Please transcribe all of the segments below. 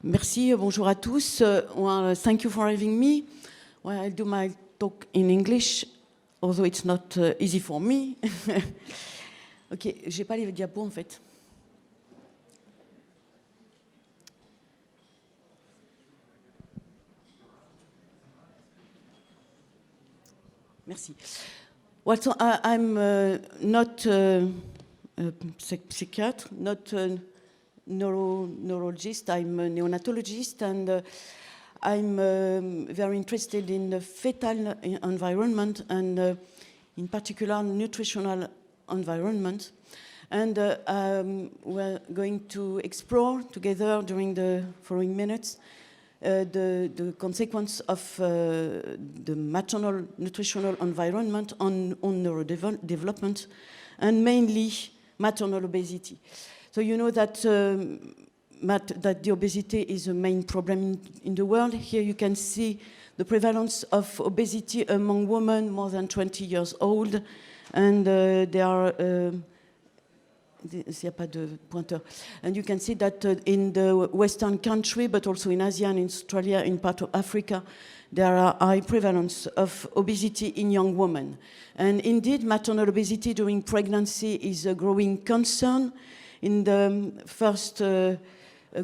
Merci, bonjour à tous. Well, thank you for having me. Well, I'll do my talk in English, although it's not easy for me. Ok, j'ai pas les diapos en fait. Merci. Well, so I'm not a psychiatrist, not a neurologist. I'm a neonatologist, and I'm very interested in the fetal environment and, in particular, nutritional environment. And we're going to explore together during the following minutes the consequence of the maternal nutritional environment on neurodevelopment and mainly maternal obesity. So you know that that the obesity is a main problem in the world. Here you can see the prevalence of obesity among women more than 20 years old, and there are s'il n'y a pas de pointeur. And you can see that in the Western country, but also in Asia and in Australia, in part of Africa, there are high prevalence of obesity in young women. And indeed, maternal obesity during pregnancy is a growing concern. In the first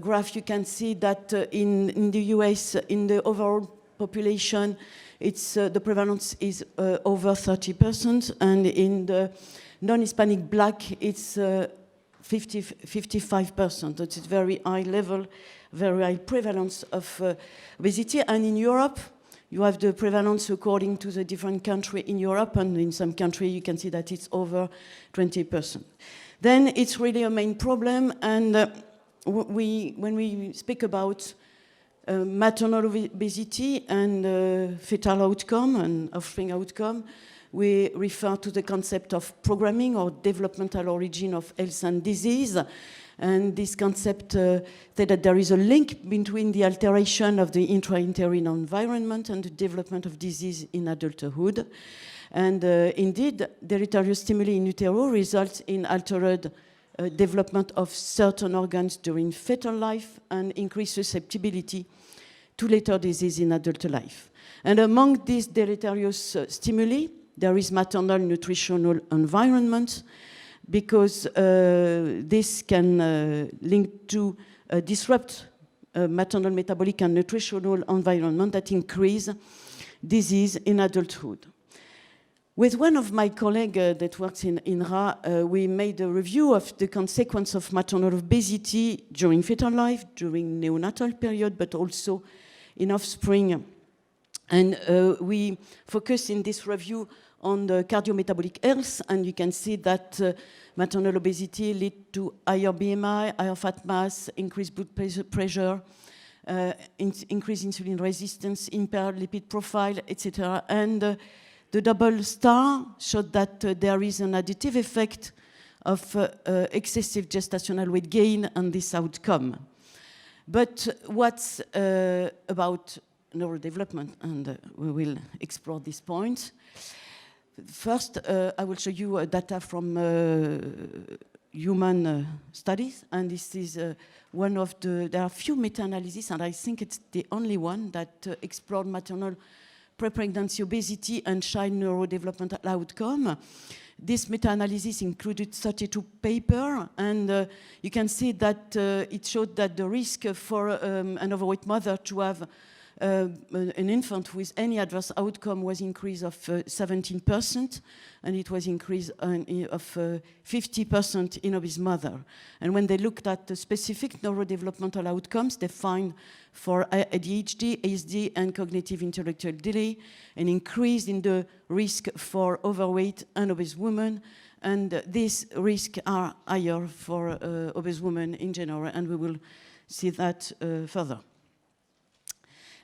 graph, you can see that in the US, in the overall population, it's the prevalence is over 30%, and in the non-Hispanic Black, it's 55%. It's a very high level, very high prevalence of obesity. And in Europe, you have the prevalence according to the different countries in Europe, and in some countries you can see that it's over 20%. Then it's really a main problem, and when we speak about maternal obesity and fetal outcome and offspring outcome, we refer to the concept of programming or developmental origin of health and disease. And this concept said that there is a link between the alteration of the intrauterine environment and the development of disease in adulthood. And indeed, deleterious stimuli in utero results in altered development of certain organs during fetal life and increased susceptibility to later disease in adult life. And among these deleterious stimuli, there is maternal nutritional environment, because this can link to disrupt maternal metabolic and nutritional environment that increase disease in adulthood. With one of my colleagues that works in INRA, we made a review of the consequence of maternal obesity during fetal life, during neonatal period, but also in offspring. And we focus in this review on the cardiometabolic health, and you can see that maternal obesity leads to higher BMI, higher fat mass, increased blood pressure, increased insulin resistance, impaired lipid profile, etc. And the double star showed that there is an additive effect of excessive gestational weight gain on this outcome. But what's about neurodevelopment, and we will explore this point. First, I will show you data from human studies, and this is one of there are few meta-analyses, and I think it's the only one that explored maternal pre-pregnancy obesity and child neurodevelopmental outcome. This meta-analysis included 32 papers, and you can see that it showed that the risk for an overweight mother to have an infant with any adverse outcome was increase of 17%, and it was increase of 50% in obese mother. And when they looked at the specific neurodevelopmental outcomes, they find for ADHD, ASD, and cognitive intellectual delay an increase in the risk for overweight and obese women, and these risks are higher for obese women in general, and we will see that further.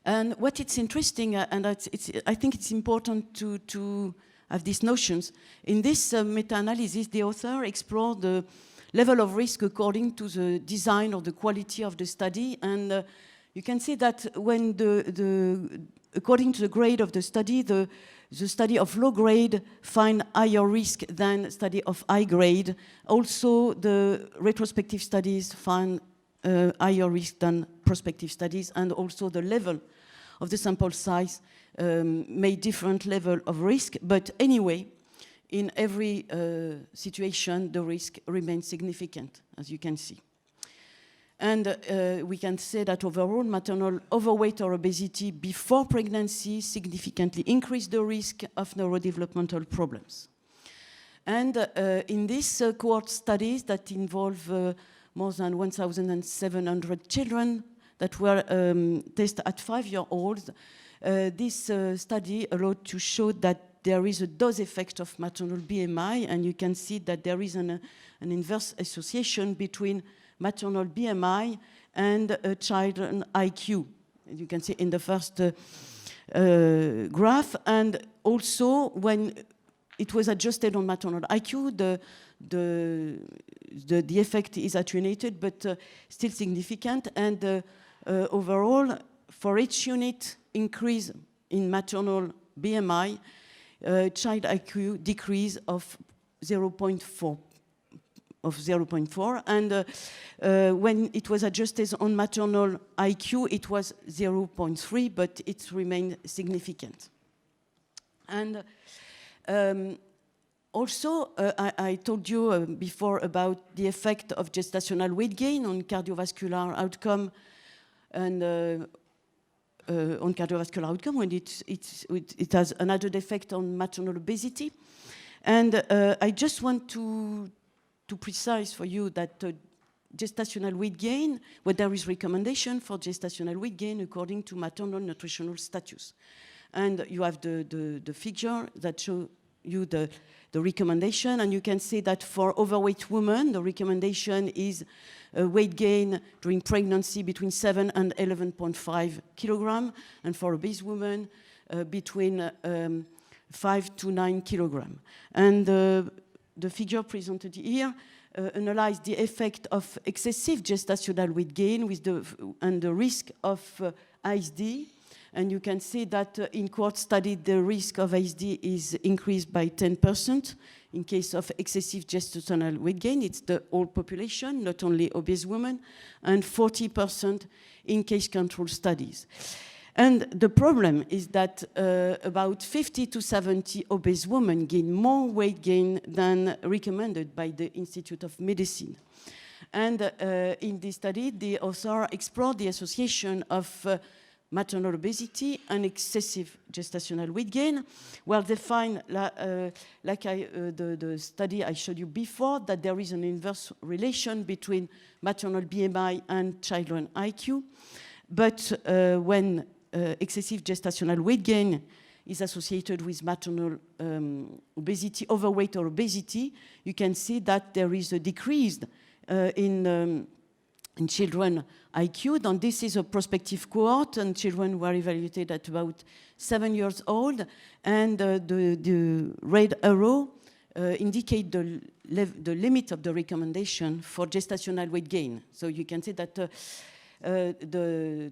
And what it's interesting, and I think it's important to have these notions. In this meta-analysis, the author explored the level of risk according to the design or the quality of the study. And you can see that when according to the grade of the study of low grade find higher risk than study of high grade. Also, the retrospective studies find higher risk than prospective studies, and also the level of the sample size made different level of risk. But anyway, in every situation, the risk remains significant, as you can see. And we can say that overall, maternal overweight or obesity before pregnancy significantly increase the risk of neurodevelopmental problems. And in these cohort studies that involve more than 1,700 children that were tested at 5-year-olds, this study allowed to show that there is a dose effect of maternal BMI, and you can see that there is an inverse association between maternal BMI and children IQ. As you can see in the first graph, and also when it was adjusted on maternal IQ, the effect is attenuated, but still significant. And overall, for each unit increase in maternal BMI, child IQ decrease of 0.4. And when it was adjusted on maternal IQ, it was 0.3, but it remained significant. And also, I told you before about the effect of gestational weight gain on cardiovascular outcome, and on cardiovascular outcome when it has another effect on maternal obesity. And I just want to precise for you that gestational weight gain, well, there is recommendation for gestational weight gain according to maternal nutritional status. And you have the figure that show you the recommendation, and you can see that for overweight women, the recommendation is a weight gain during pregnancy between 7 and 11.5 kilogram, and for obese women, between 5 to 9 kilogram. And the figure presented here analyze the effect of excessive gestational weight gain with and the risk of ISD. And you can see that in cohort study, the risk of ISD is increased by 10% in case of excessive gestational weight gain. It's the whole population, not only obese women, and 40% in case control studies. And the problem is that about 50 to 70 obese women gain more weight gain than recommended by the Institute of Medicine. And in this study, the author explored the association of maternal obesity and excessive gestational weight gain. Well, they find, like the study I showed you before, that there is an inverse relation between maternal BMI and children IQ. But when excessive gestational weight gain is associated with maternal obesity, overweight or obesity, you can see that there is a decrease in children IQ. And this is a prospective cohort, and children were evaluated at about 7 years old. And the red arrow indicate the limit of the recommendation for gestational weight gain. So you can see that the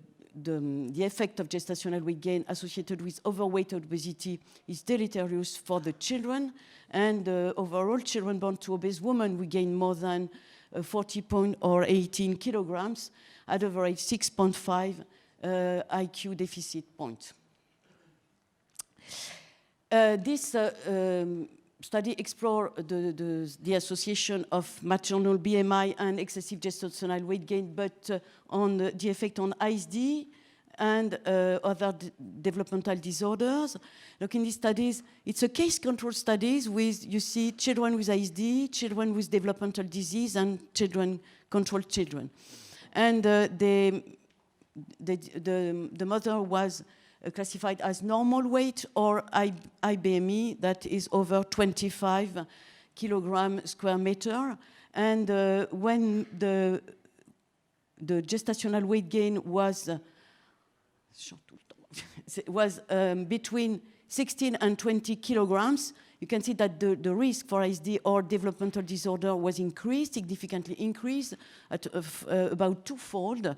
effect of gestational weight gain associated with overweight or obesity is deleterious for the children. And overall, children born to obese women, we gain more than 40 or 18 kilograms at average 6.5 IQ deficit point. This study explored the association of maternal BMI and excessive gestational weight gain, but on the effect on ISD and other developmental disorders. Look, in these studies, it's a case control studies with, you see, children with ISD, children with developmental disease, and controlled children. And the mother was classified as normal weight or IBME, that is over 25 kilogram square meter. And when the gestational weight gain was between 16 and 20 kilograms, you can see that the risk for ISD or developmental disorder was increased, significantly increased at about twofold.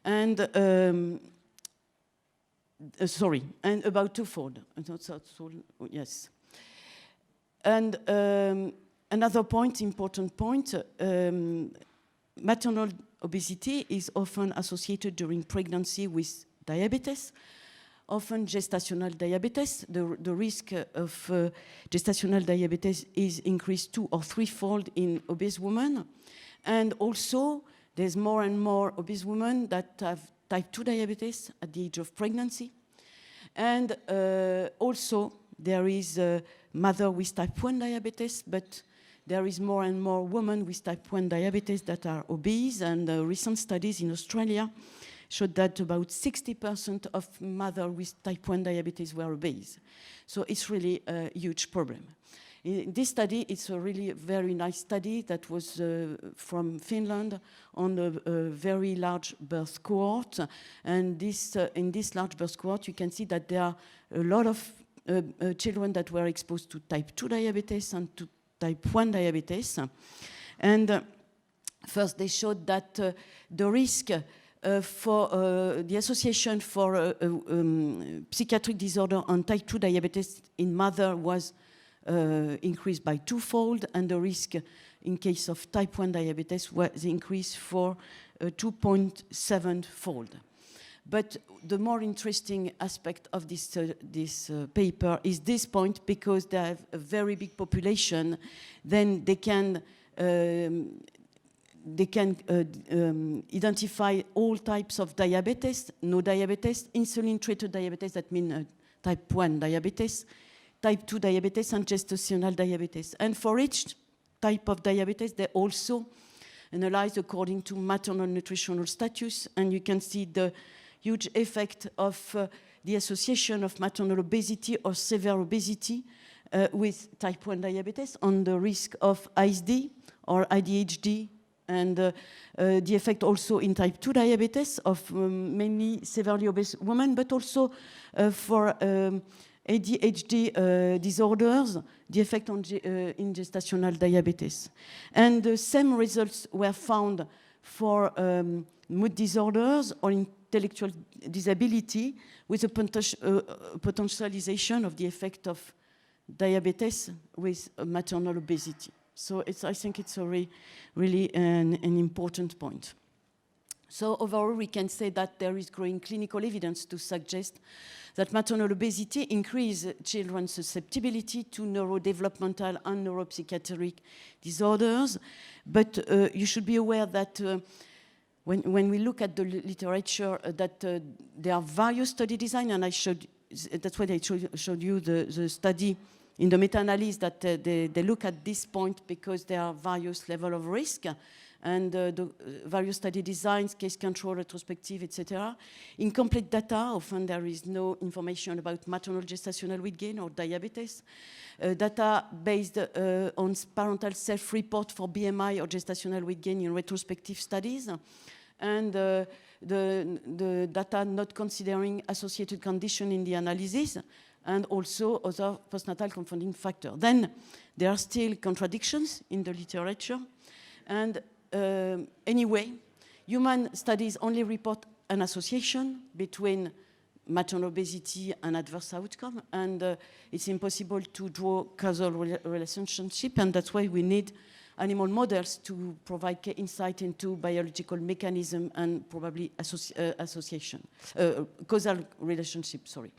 And and about twofold. Yes. And another point, important point, maternal obesity is often associated during pregnancy with diabetes, often gestational diabetes. The risk of gestational diabetes is increased 2- or 3-fold in obese women. And also, there's more and more obese women that have type 2 diabetes at the age of pregnancy. And also, there is a mother with type 1 diabetes, but there is more and more women with type 1 diabetes that are obese, and recent studies in Australia showed that about 60% of mothers with type 1 diabetes were obese. So it's really a huge problem. In this study, it's a really very nice study that was from Finland on a very large birth cohort. And this, in this large birth cohort, you can see that there are a lot of children that were exposed to type 2 diabetes and to type 1 diabetes. And first, they showed that the risk for the association for psychiatric disorder and type 2 diabetes in mother was increased by 2-fold, and the risk in case of type 1 diabetes was increased for 2.7-fold. But the more interesting aspect of this paper is this point, because they have a very big population, then they can identify all types of diabetes, no diabetes, insulin-treated diabetes, that means type 1 diabetes, type 2 diabetes, and gestational diabetes. And for each type of diabetes, they also analyze according to maternal nutritional status, and you can see the huge effect of the association of maternal obesity or severe obesity with type 1 diabetes on the risk of ISD or ADHD, and the effect also in type 2 diabetes of mainly severely obese women, but also for ADHD disorders, the effect on in gestational diabetes. And the same results were found for mood disorders or intellectual disability, with a potentialization of the effect of diabetes with maternal obesity. So I think it's a really an important point. So overall, we can say that there is growing clinical evidence to suggest that maternal obesity increases children's susceptibility to neurodevelopmental and neuropsychiatric disorders. But you should be aware that when we look at the literature, that there are various study design, and that's why I showed you the study in the meta-analysis, that they look at this point because there are various levels of risk, and the various study designs, case control, retrospective, etc. In complete data, often there is no information about maternal gestational weight gain or diabetes. Data based on parental self-report for BMI or gestational weight gain in retrospective studies, and the data not considering associated condition in the analysis, and also other postnatal confounding factors. Then there are still contradictions in the literature, and anyway, human studies only report an association between maternal obesity and adverse outcome, and it's impossible to draw causal relationship, and that's why we need animal models to provide insight into biological mechanism and probably causal relationship, sorry.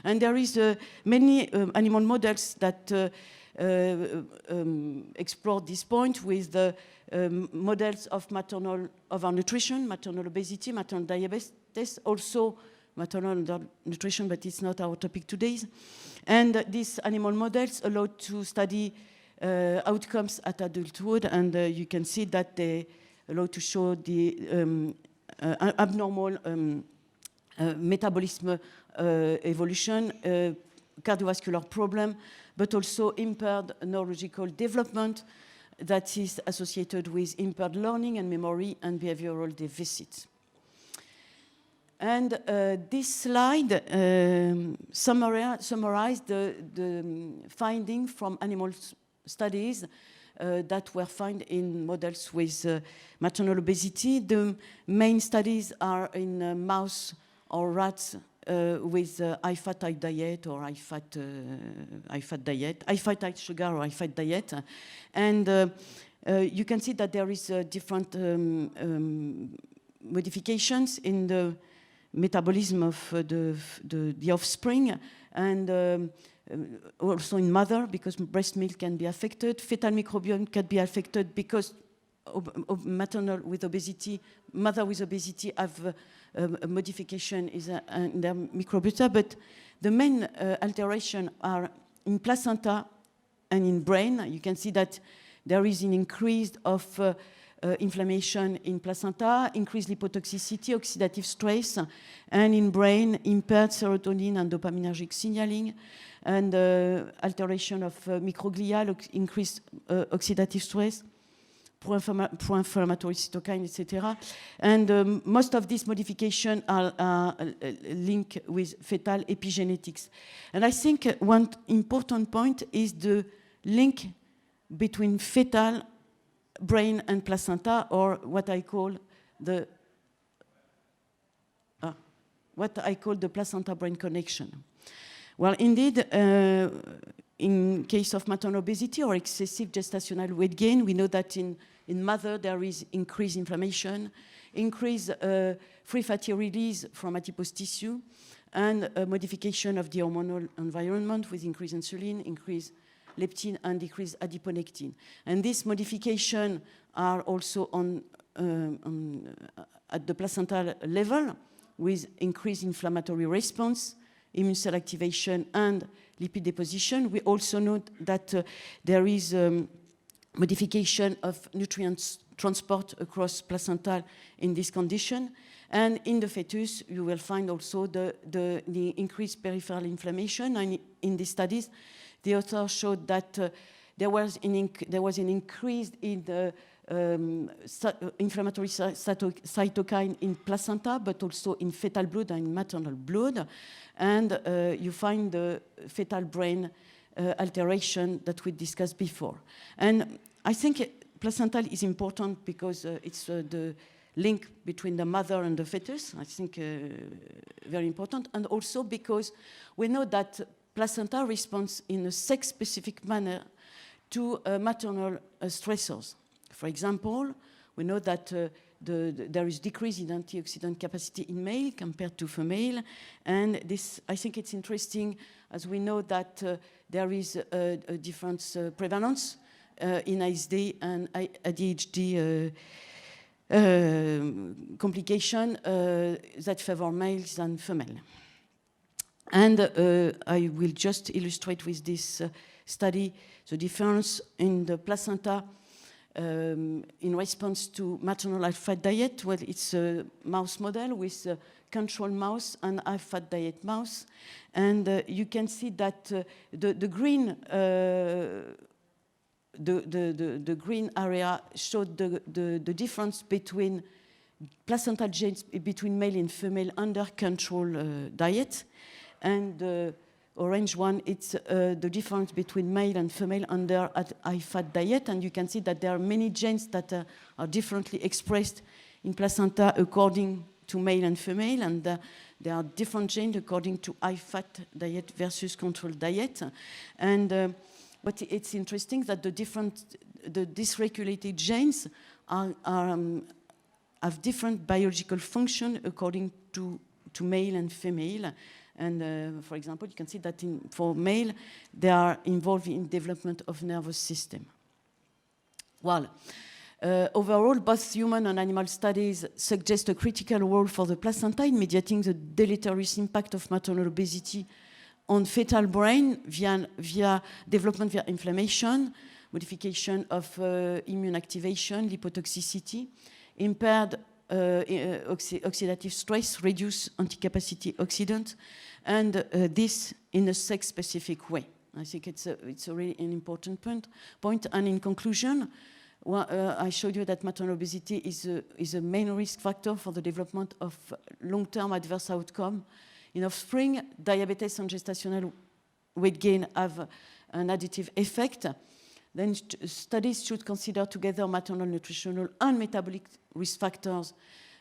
And there is many animal models that explore this point with the models of maternal overnutrition, maternal obesity, maternal diabetes, also maternal undernutrition, but it's not our topic today. And these animal models allow to study outcomes at adulthood, and you can see that they allow to show the abnormal metabolism evolution, cardiovascular problem, but also impaired neurological development that is associated with impaired learning and memory and behavioral deficits. And this slide summarized the finding from animal studies that were found in models with maternal obesity. The main studies are in mouse or rats with high-fat diet or high-fat diet, high-fat, high-sugar or high-fat diet. And you can see that there is different modifications in the metabolism of the offspring, and also in mother, because breast milk can be affected. Fetal microbiome can be affected because maternal with obesity, mother with obesity have a modification in their microbiota, but the main alteration are in placenta and in brain. You can see that there is an increase of inflammation in placenta, increased lipotoxicity, oxidative stress, and in brain, impaired serotonin and dopaminergic signaling, and alteration of microglia, increased oxidative stress, pro-inflammatory cytokine, etc. And most of these modifications are linked with fetal epigenetics. And I think one important point is the link between fetal brain and placenta, or what I call the placenta-brain connection. Well, indeed, in case of maternal obesity or excessive gestational weight gain, we know that in mother there is increased inflammation, increased free fatty release from adipose tissue, and a modification of the hormonal environment with increased insulin, increased leptin, and decreased adiponectin. And this modification are also at the placental level with increased inflammatory response, immune cell activation, and lipid deposition. We also know that there is modification of nutrients transport across placental in this condition. And in the fetus, you will find also the increased peripheral inflammation. And in these studies, the author showed that there was an increase in the inflammatory cytokine in placenta, but also in fetal blood and in maternal blood. And you find the fetal brain alteration that we discussed before. And I think placental is important because it's the link between the mother and the fetus. I think very important. And also because we know that placenta responds in a sex-specific manner to maternal stressors. For example, we know that there is decrease in antioxidant capacity in male compared to female. And this, I think it's interesting, as we know that there is a different prevalence in ISD and ADHD complication that favor males than female. And I will just illustrate with this study the difference in the placenta in response to maternal high-fat diet. Well, it's a mouse model with a control mouse and high-fat diet mouse. And you can see that the green the green area showed the difference between placental genes between male and female under control diet. And the orange one, it's the difference between male and female under high-fat diet. And you can see that there are many genes that are differently expressed in placenta according to male and female. And there are different genes according to high-fat diet versus control diet. And but it's interesting that the dysregulated genes have different biological function according to male and female. And for example, you can see that for male, they are involved in development of nervous system. Well, overall, both human and animal studies suggest a critical role for the placenta in mediating the deleterious impact of maternal obesity on fetal brain via development via inflammation, modification of immune activation, lipotoxicity, impaired oxidative stress, reduced anti-capacity oxidant, and this in a sex-specific way. I think it's a really an important point. And in conclusion, well, I showed you that maternal obesity is a main risk factor for the development of long-term adverse outcome in offspring. Diabetes and gestational weight gain have an additive effect. Then studies should consider together maternal nutritional and metabolic risk factors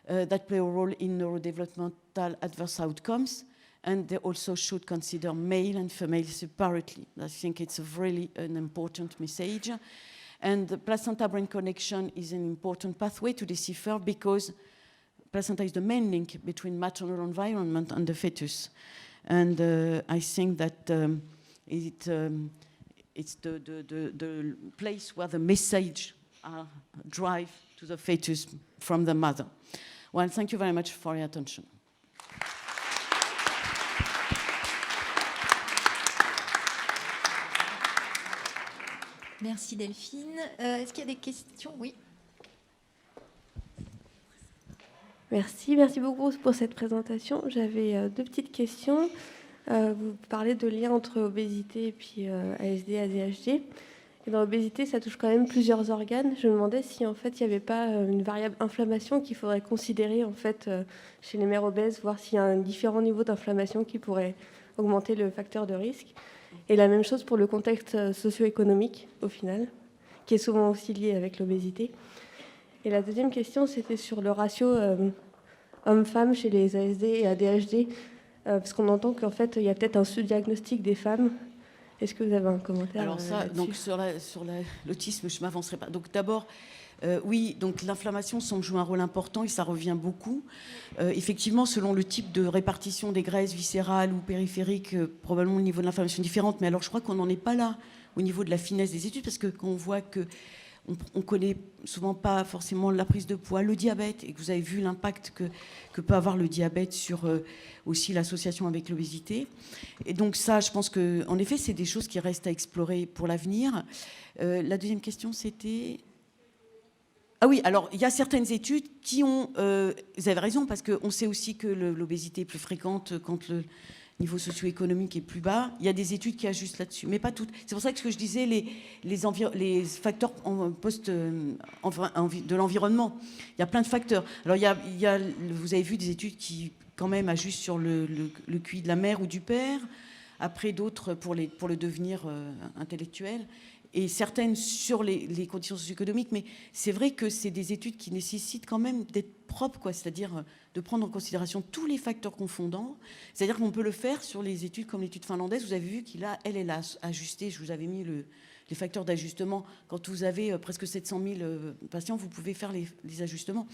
that play a role in neurodevelopmental adverse outcomes. And they also should consider male and female separately. I think it's really an important message. And the placenta-brain connection is an important pathway to decipher because placenta is the main link between maternal environment and the fetus. And I think that it's the place where the message drive to the fetus from the mother. Well, thank you very much for your attention. Merci Delphine. Est-ce qu'il y a des questions? Oui. Merci beaucoup pour cette présentation. J'avais deux petites questions. Vous parlez de lien entre obésité et puis ASD, ADHD. Et dans l'obésité, ça touche quand même plusieurs organes. Je me demandais si en fait il n'y avait pas une variable inflammation qu'il faudrait considérer en fait chez les mères obèses, voir s'il y a un différent niveau d'inflammation qui pourrait augmenter le facteur de risque. Et la même chose pour le contexte socio-économique au final, qui est souvent aussi lié avec l'obésité. Et la deuxième question, c'était sur le ratio homme-femme chez les ASD et ADHD, parce qu'on entend qu'en fait, il y a peut-être un sous-diagnostic des femmes. Est-ce que vous avez un commentaire? Alors ça, donc sur l'autisme, je ne m'avancerai pas. Donc d'abord, oui, donc l'inflammation semble jouer un rôle important et ça revient beaucoup. Effectivement, selon le type de répartition des graisses viscérales ou périphériques, probablement le niveau de l'inflammation est différent. Mais alors je crois qu'on n'en est pas là au niveau de la finesse des études, parce que quand on voit que on connaît souvent pas forcément la prise de poids, le diabète, et que vous avez vu l'impact que peut avoir le diabète sur aussi l'association avec l'obésité. Et donc ça, je pense que, en effet, c'est des choses qui restent à explorer pour l'avenir. La deuxième question, c'était... Ah oui, alors il y a certaines études qui ont... vous avez raison, parce qu'on sait aussi que l'obésité est plus fréquente quand le niveau socio-économique est plus bas. Il y a des études qui ajustent là-dessus, mais pas toutes. C'est pour ça que ce que je disais, les facteurs de l'environnement, il y a plein de facteurs. Alors vous avez vu des études qui quand même ajustent sur le QI de la mère ou du père, après d'autres pour le devenir intellectuel, et certaines sur les conditions socio-économiques, mais c'est vrai que c'est des études qui nécessitent quand même d'être propres, quoi, c'est-à-dire de prendre en considération tous les facteurs confondants. C'est-à-dire qu'on peut le faire sur les études comme l'étude finlandaise. Vous avez vu elle a ajusté, je vous avais mis les facteurs d'ajustement. Quand vous avez presque 700 000 patients, vous pouvez faire les ajustements.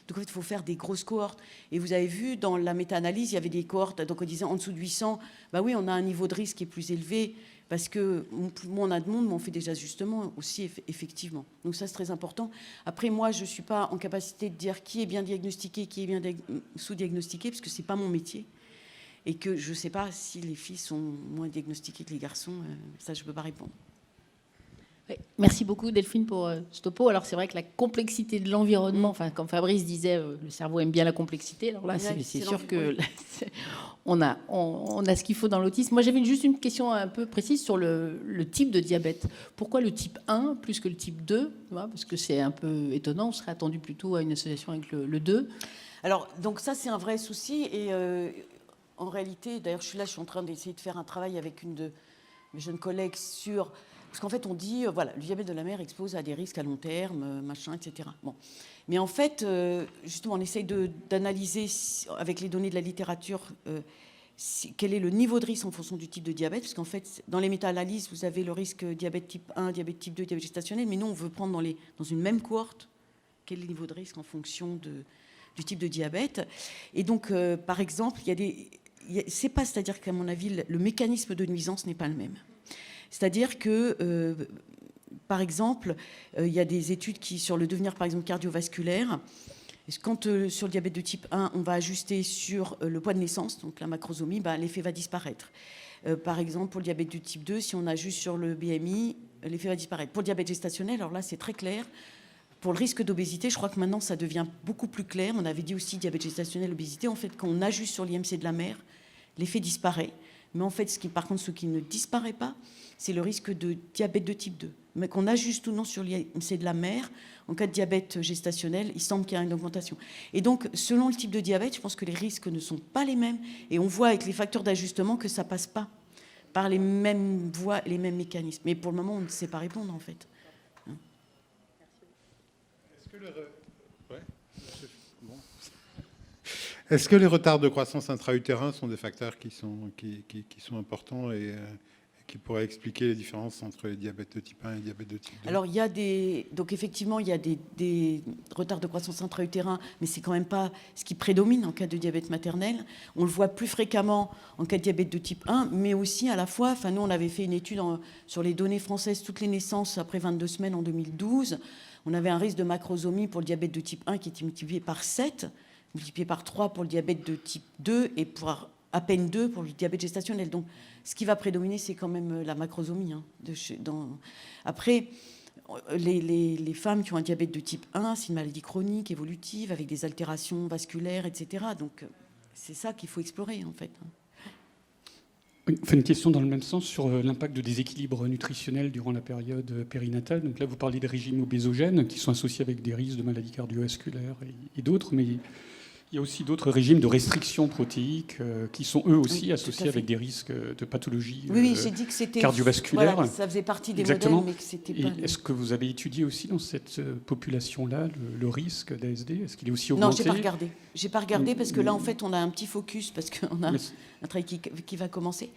Donc en fait, il faut faire des grosses cohortes. Et vous avez vu, dans la méta-analyse, il y avait des cohortes, donc on disait en dessous de 800, bah oui, on a un niveau de risque qui est plus élevé, parce que moins on a de monde, mais on fait des ajustements aussi, effectivement. Donc ça, c'est très important. Après, moi, je ne suis pas en capacité de dire qui est bien diagnostiqué, qui est bien sous-diagnostiqué, parce que ce n'est pas mon métier. Et que je ne sais pas si les filles sont moins diagnostiquées que les garçons. Ça, je ne peux pas répondre. Oui, merci beaucoup Delphine pour ce topo. Alors c'est vrai que la complexité de l'environnement, enfin comme Fabrice disait, le cerveau aime bien la complexité. Alors là, c'est sûr que on a ce qu'il faut dans l'autisme. Moi, j'avais juste une question un peu précise sur le type de diabète. Pourquoi le type 1 plus que le type 2? Parce que c'est un peu étonnant. On serait attendu plutôt à une association avec le 2. Alors donc ça, c'est un vrai souci. Et en réalité, d'ailleurs, je suis en train d'essayer de faire un travail avec une de mes jeunes collègues sur... Parce qu'en fait, on dit, voilà, le diabète de la mère expose à des risques à long terme, machin, etc. Bon. Mais en fait, justement, on essaye d'analyser avec les données de la littérature quel est le niveau de risque en fonction du type de diabète. Parce qu'en fait, dans les méta-analyses, vous avez le risque diabète type 1, diabète type 2, diabète gestationnel. Mais nous, on veut prendre dans une même cohorte quel est le niveau de risque en fonction du type de diabète. Et donc, par exemple, c'est-à-dire qu'à mon avis, le mécanisme de nuisance n'est pas le même. C'est-à-dire que, par exemple, il y a des études sur le devenir, par exemple, cardiovasculaire. Quand sur le diabète de type 1, on va ajuster sur le poids de naissance, donc la macrosomie, l'effet va disparaître. Par exemple, pour le diabète de type 2, si on ajuste sur le BMI, l'effet va disparaître. Pour le diabète gestationnel, alors là, c'est très clair. Pour le risque d'obésité, je crois que maintenant, ça devient beaucoup plus clair. On avait dit aussi diabète gestationnel, obésité. En fait, quand on ajuste sur l'IMC de la mère, l'effet disparaît. Mais en fait, par contre, ce qui ne disparaît pas, c'est le risque de diabète de type 2. Mais qu'on ajuste ou non sur l'IMC de la mère, en cas de diabète gestationnel, il semble qu'il y a une augmentation. Et donc, selon le type de diabète, je pense que les risques ne sont pas les mêmes. Et on voit avec les facteurs d'ajustement que ça ne passe pas par les mêmes voies, les mêmes mécanismes. Mais pour le moment, on ne sait pas répondre, en fait. Est-ce que les retards de croissance intra-utérin sont des facteurs qui sont importants et qui pourrait expliquer les différences entre les diabètes de type 1 et les diabètes de type 2? Alors, donc effectivement, il y a des retards de croissance intra-utérin, mais c'est quand même pas ce qui prédomine en cas de diabète maternel. On le voit plus fréquemment en cas de diabète de type 1, mais aussi à la fois, nous, on avait fait une étude sur les données françaises, toutes les naissances après 22 semaines en 2012. On avait un risque de macrosomie pour le diabète de type 1 qui était multiplié par 7, multiplié par 3 pour le diabète de type 2 et pour à peine 2 pour le diabète gestationnel. Donc, ce qui va prédominer, c'est quand même la macrosomie. Après, les femmes qui ont un diabète de type 1, c'est une maladie chronique, évolutive, avec des altérations vasculaires, etc. Donc, c'est ça qu'il faut explorer, en fait. Oui, on fait une question dans le même sens sur l'impact de déséquilibre nutritionnel durant la période périnatale. Donc là, vous parlez des régimes obésogènes qui sont associés avec des risques de maladies cardiovasculaires et d'autres, mais il y a aussi d'autres régimes de restriction protéique qui sont eux aussi associés avec des risques de pathologies j'ai dit que c'était cardiovasculaires. Voilà, ça faisait partie des Exactement. modèles, mais que c'était pas... Est-ce que vous avez étudié aussi dans cette population-là le risque d'ASD? Est-ce qu'il est aussi augmenté? Non, j'ai pas regardé parce que là, en fait, on a un petit focus parce qu'on a un travail qui va commencer.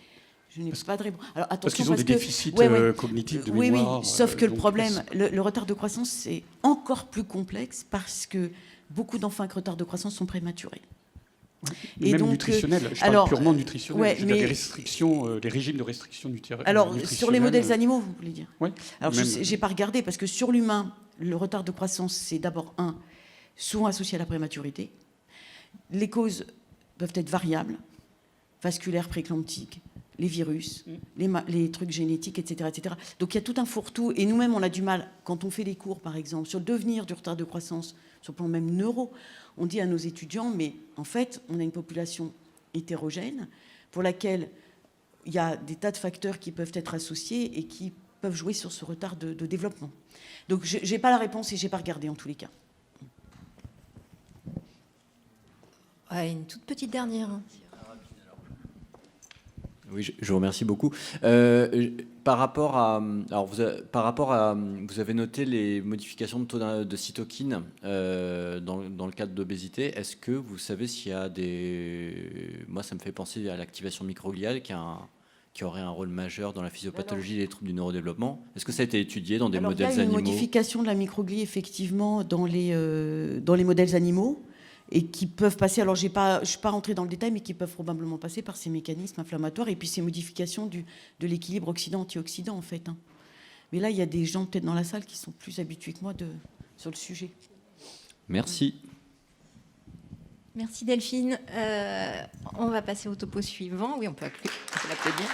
Je n'ai pas de réponse. Alors, attention, parce qu'ils ont des déficits cognitifs de oui, mémoire. Oui, sauf que le problème, le retard de croissance, c'est encore plus complexe parce que beaucoup d'enfants avec retard de croissance sont prématurés. Et même donc, nutritionnel, je parle purement nutritionnel. Ouais, mais... des restrictions, les régimes de restriction nutritionnelle. Alors, sur les modèles animaux, vous voulez dire? Oui. Alors, je n'ai pas regardé parce que sur l'humain, le retard de croissance, c'est d'abord souvent associé à la prématurité. Les causes peuvent être variables, vasculaires, prééclamptiques, les virus, les trucs génétiques, etc., etc. Donc il y a tout un fourre-tout. Et nous-mêmes, on a du mal, quand on fait les cours, par exemple, sur le devenir du retard de croissance, sur le plan même neuro, on dit à nos étudiants, mais en fait, on a une population hétérogène pour laquelle il y a des tas de facteurs qui peuvent être associés et qui peuvent jouer sur ce retard de développement. Donc je n'ai pas la réponse et je n'ai pas regardé en tous les cas. Une toute petite dernière. Oui, je vous remercie beaucoup. Par rapport à, vous avez noté les modifications de taux de cytokine dans le cadre d'obésité. Est-ce que vous savez s'il y a moi, ça me fait penser à l'activation microgliale qui aurait un rôle majeur dans la physiopathologie des troubles du neurodéveloppement. Est-ce que ça a été étudié dans des modèles animaux? Il y a une modification de la microglie, effectivement, dans les modèles animaux. Et qui peuvent passer, alors je ne suis pas rentrée dans le détail, mais qui peuvent probablement passer par ces mécanismes inflammatoires et puis ces modifications de l'équilibre oxydant-antioxydant, en fait. Mais là, il y a des gens peut-être dans la salle qui sont plus habitués que moi sur le sujet. Merci. Merci Delphine. On va passer au topo suivant. Oui, on peut l'applaudir.